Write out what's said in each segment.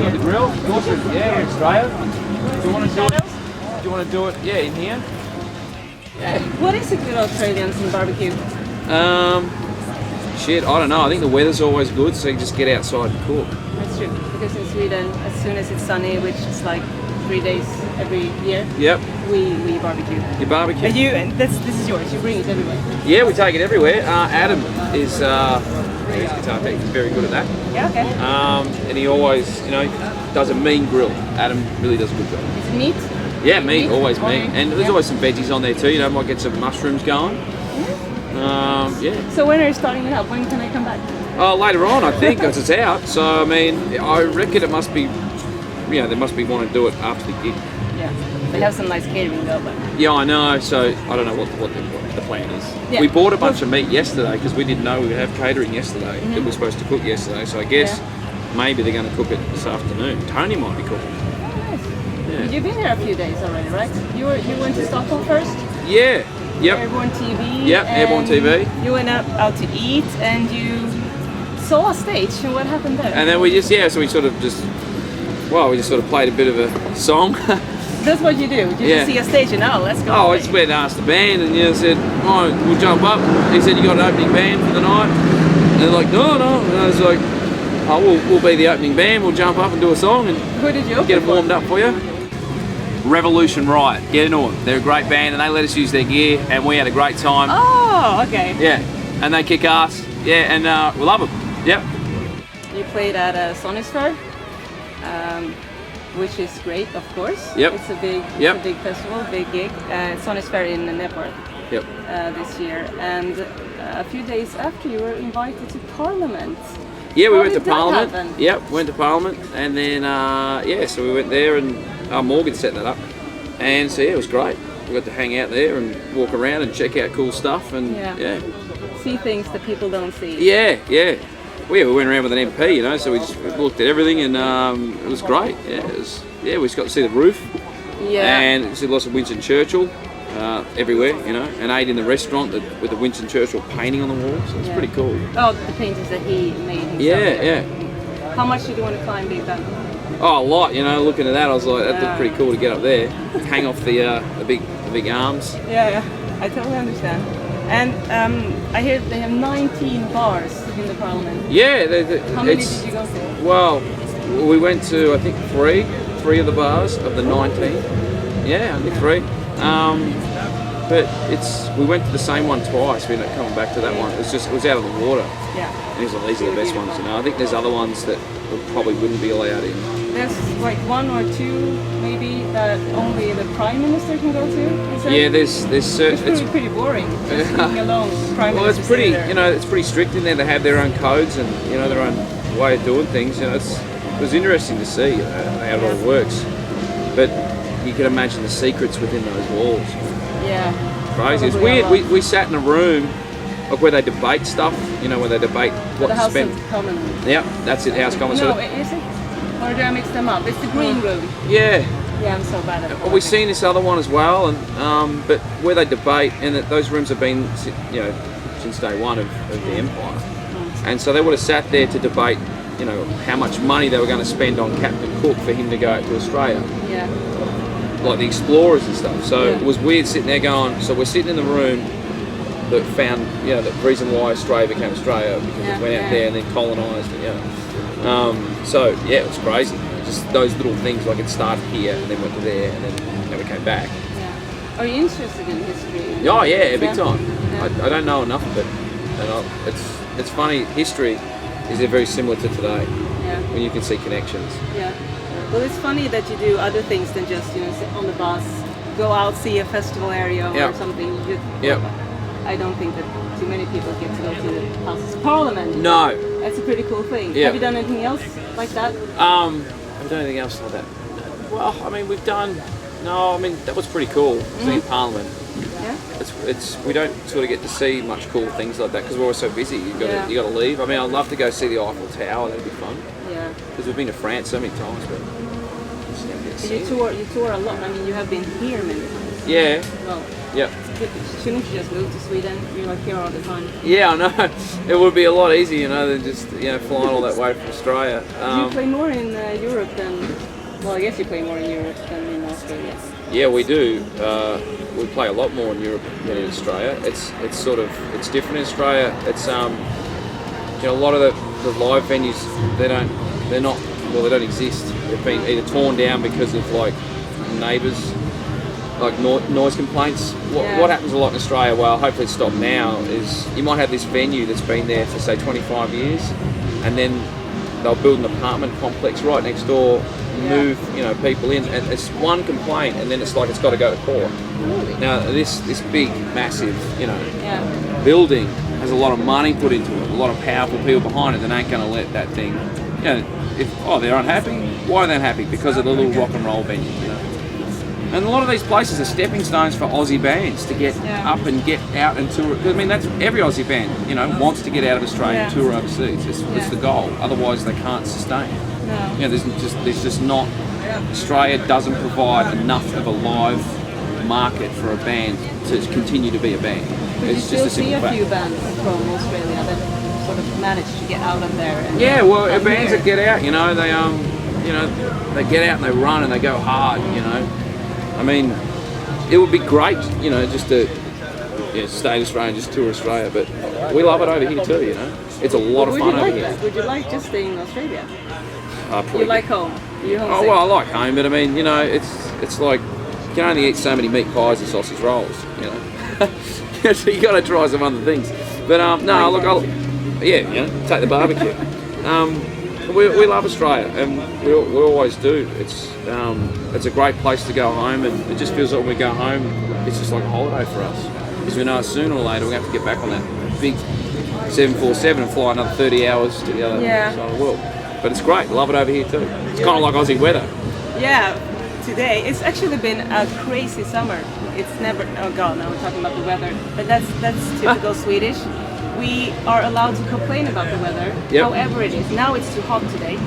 got the grill. Of course, yeah, in Australia. Do you want to do it? Do you want to do it? Yeah, in here. Yeah. What is it with Australians and barbecue? Shit, I don't know. I think the weather's always good, so you just get outside and cook. That's true. Because in Sweden, as soon as it's sunny, which is like 3 days every year, yep, we barbecue. You barbecue? And this is yours. You bring it everywhere. Yeah, we take it everywhere. Adam is he's a guitar tech. He's very good at that. Yeah. Okay. And he always, does a mean grill. Adam really does a good job. Is it meat? Yeah, meat, always meat. And there's always some veggies on there too. Might get some mushrooms going. Yeah. So when are you starting it up? When can I come back? Later on, I think, because it's out. So I mean, I reckon it must be, they must be wanting to do it after the gig. Yeah. They have some nice catering though, but. Yeah, I know. So I don't know what the plan is. Yeah. We bought a bunch of meat yesterday because we didn't know we would have catering yesterday. That we were supposed to cook yesterday. So I guess maybe they're going to cook it this afternoon. Tony might be cooking. Yeah. You've been here a few days already, right? You went to Stockholm first? Yeah. Yep. Airbourne TV. Yep, Airbourne TV. You went out to eat and you saw a stage. And what happened there? And then we just sort of played a bit of a song. That's what you do. You just see a stage and let's go. I just went and asked the band and said, we'll jump up. He said, you got an opening band for the night? And they're like, no. And I was like, we'll be the opening band. We'll jump up and do a song and who did you get them warmed up for you. Revolution Riot, get into them. They're a great band and they let us use their gear and we had a great time. Oh, okay. Yeah, and they kick ass. Yeah, and we love them. Yep. You played at Sonisphere, which is great, of course. Yep. It's a big festival, big gig. Sonisphere in Network. Yep. This year, and a few days after you were invited to Parliament. Yeah, we How went to did that Parliament. happen? Yep, went to Parliament, and then so we went there, and Morgan set that up, and so it was great. We got to hang out there and walk around and check out cool stuff, and see things that people don't see. Yeah. We went around with an MP, so we just looked at everything, and it was great. Yeah, we just got to see the roof. Yeah. And see lots of Winston Churchill everywhere, and ate in the restaurant with the Winston Churchill painting on the walls. So it's pretty cool. Oh, the paintings that he made himself. Yeah. How much did you want to climb Big Ben? Oh, a lot. Looking at that, I was like, that looked pretty cool to get up there, hang off the big arms. Yeah, I totally understand. And I hear they have 19 bars in the Parliament. Yeah. How many did you go to? Well, we went to, I think, three of the bars of the 19. Yeah, I think 3. But we went to the same one twice. We ended up coming back to that one. It was out of the water. Yeah. And he was like, these are the best ones, I think there's other ones that probably wouldn't be allowed in. There's like 1 or 2 maybe that only the Prime Minister can go to. Yeah, there's certain. It's pretty boring. Just leaving alone. Prime Well, Minister it's pretty. there. It's pretty strict in there. They have their own codes and their own way of doing things. It was interesting to see how it all works. But you can imagine the secrets within those walls. Yeah. Crazy. It's weird. We sat in a room where they debate stuff. Where they debate what the to House spend. of Commons. Yeah, that's it. House of Commons. No, is it? Or do I mix them up? It's the green room. Yeah. Yeah, I'm so bad at it. Well, we've seen this other one as well, and but where they debate, and those rooms have been, since day one of the empire, and so they would have sat there to debate, how much money they were going to spend on Captain Cook for him to go out to Australia. Yeah. Like the explorers and stuff. So it was weird sitting there going. So we're sitting in the room that found, the reason why Australia became Australia because it went out there and then colonised it. So it was crazy. Just those little things, like it started here and then went to there and then never came back. Yeah. Are you interested in history? Oh yeah, big time. Yeah. I don't know enough of it, and it's funny. History is very similar to today. Yeah. When you can see connections. Yeah. Well, it's funny that you do other things than just sit on the bus, go out, see a festival area or something. I don't think that too many people get to go to the House of Parliament. No. That's a pretty cool thing. Yeah. Have you done anything else like that? Have we done anything else like that? Well, I mean, we've done. No, I mean that was pretty cool. Seeing Parliament. Yeah. It's we don't sort of get to see much cool things like that because we're always so busy. You got to leave. I mean, I'd love to go see the Eiffel Tower. That'd be fun. Yeah. Because we've been to France so many times, but you tour a lot. I mean, you have been here many times. Yeah. Well. Yep. Shouldn't you just move to Sweden? You're like here all the time. Yeah, I know. It would be a lot easier, than just flying all that way from Australia. You play more in Europe than Well, I guess you play more in Europe than in Australia. Yeah, we do. We play a lot more in Europe than in Australia. It's different in Australia. It's a lot of the live venues they don't exist. They've been either torn down because of like neighbours, like noise complaints. What happens a lot in Australia? Well, hopefully it's stopped now. Is you might have this venue that's been there for say 25 years, and then they'll build an apartment complex right next door. Move people in, and it's one complaint, and then it's like it's got to go to court. Really? Now this big massive building has a lot of money put into it, a lot of powerful people behind it that ain't going to let that thing. If they're unhappy, why are they unhappy? Because of the little rock and roll venue. And a lot of these places are stepping stones for Aussie bands to get up and get out and tour. I mean, that's every Aussie band, wants to get out of Australia and tour overseas. It's the goal. Otherwise, they can't sustain. No. There's just not. Australia doesn't provide enough of a live market for a band to continue to be a band. But it's you just still see a fact. few bands from Australia that sort of manage to get out of there. And Bands that get out, they get out and they run and they go hard. I mean, it would be great, just to stay in Australia and just tour Australia, but we love it over here too. It's a lot of fun over here. Would you like just staying in Australia? You like home? You're homesick? Oh well, I like home, but I mean, it's like you can only eat so many meat pies and sausage rolls, so you got to try some other things. But no, look, take the barbecue. We love Australia, and we always do. It's a great place to go home, and it just feels like when we go home, it's just like a holiday for us. Because we know sooner or later we're going to have to get back on that big 747 and fly another 30 hours to the other side of the world. But it's great, love it over here too. It's kind of like Aussie weather. Yeah, today it's actually been a crazy summer. It's never. Oh God, now we're talking about the weather. But that's typical Swedish. We are allowed to complain about the weather, however it is. Now it's too hot today.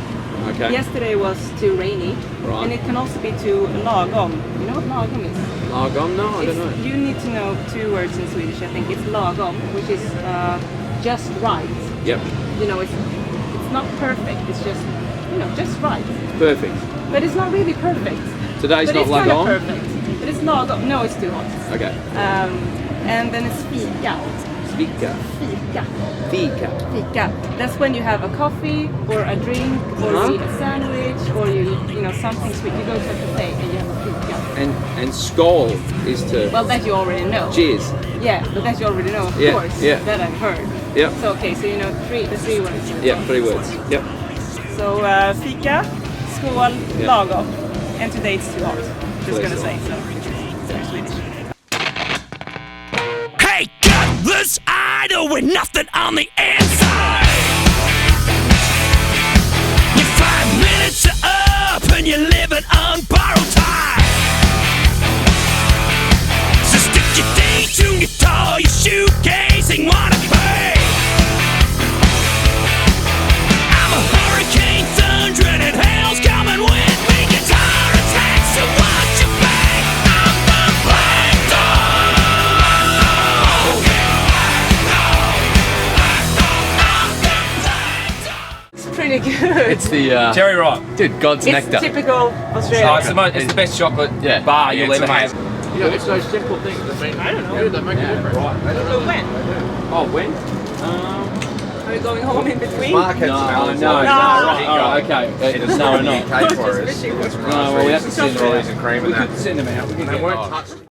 Okay. Yesterday was too rainy, and it can also be too lagom. You know what lagom is? Lagom? No, I don't know. You need to know two words in Swedish. I think it's lagom, which is just right. Yep. It's not perfect. It's just just right. It's perfect. But it's not really perfect. Today's not lagom? It's kind of perfect. But it's lagom. No, it's too hot. Okay. And then it's fika. Fika. That's when you have a coffee or a drink or you eat a sandwich or you something sweet. You go to a cafe and you have a fika. And skål is to. Well, that you already know. Cheers. Yeah, but that you already know, of course. Yeah. That I've heard. Yep. So the three words. Yeah, 3 words. Yep. So fika, skål, lagom, and today it's too hot. Just gonna say so. It's Swedish. Hey, gutless idol with nothing on the inside. You're 5 minutes up and you're living on borrowed time. So stick your D-tune guitar, your shoecase, and wanna pay. I'm a hurricane thundering and hell's coming with me. Guitar attacks, so watch your back. I'm the black dog. It's pretty good. It's the Cherry Rock. dude, God's It's nectar. typical Australian. It's the best chocolate bar you'll it's ever have. amazing. It's those simple things that mean. I don't know. That make a difference. So when? Oh, when? Are we going home in between? No, okay. No, we're not. Just fishing. No, well, we have to send them out. and cream We could send them out. We could get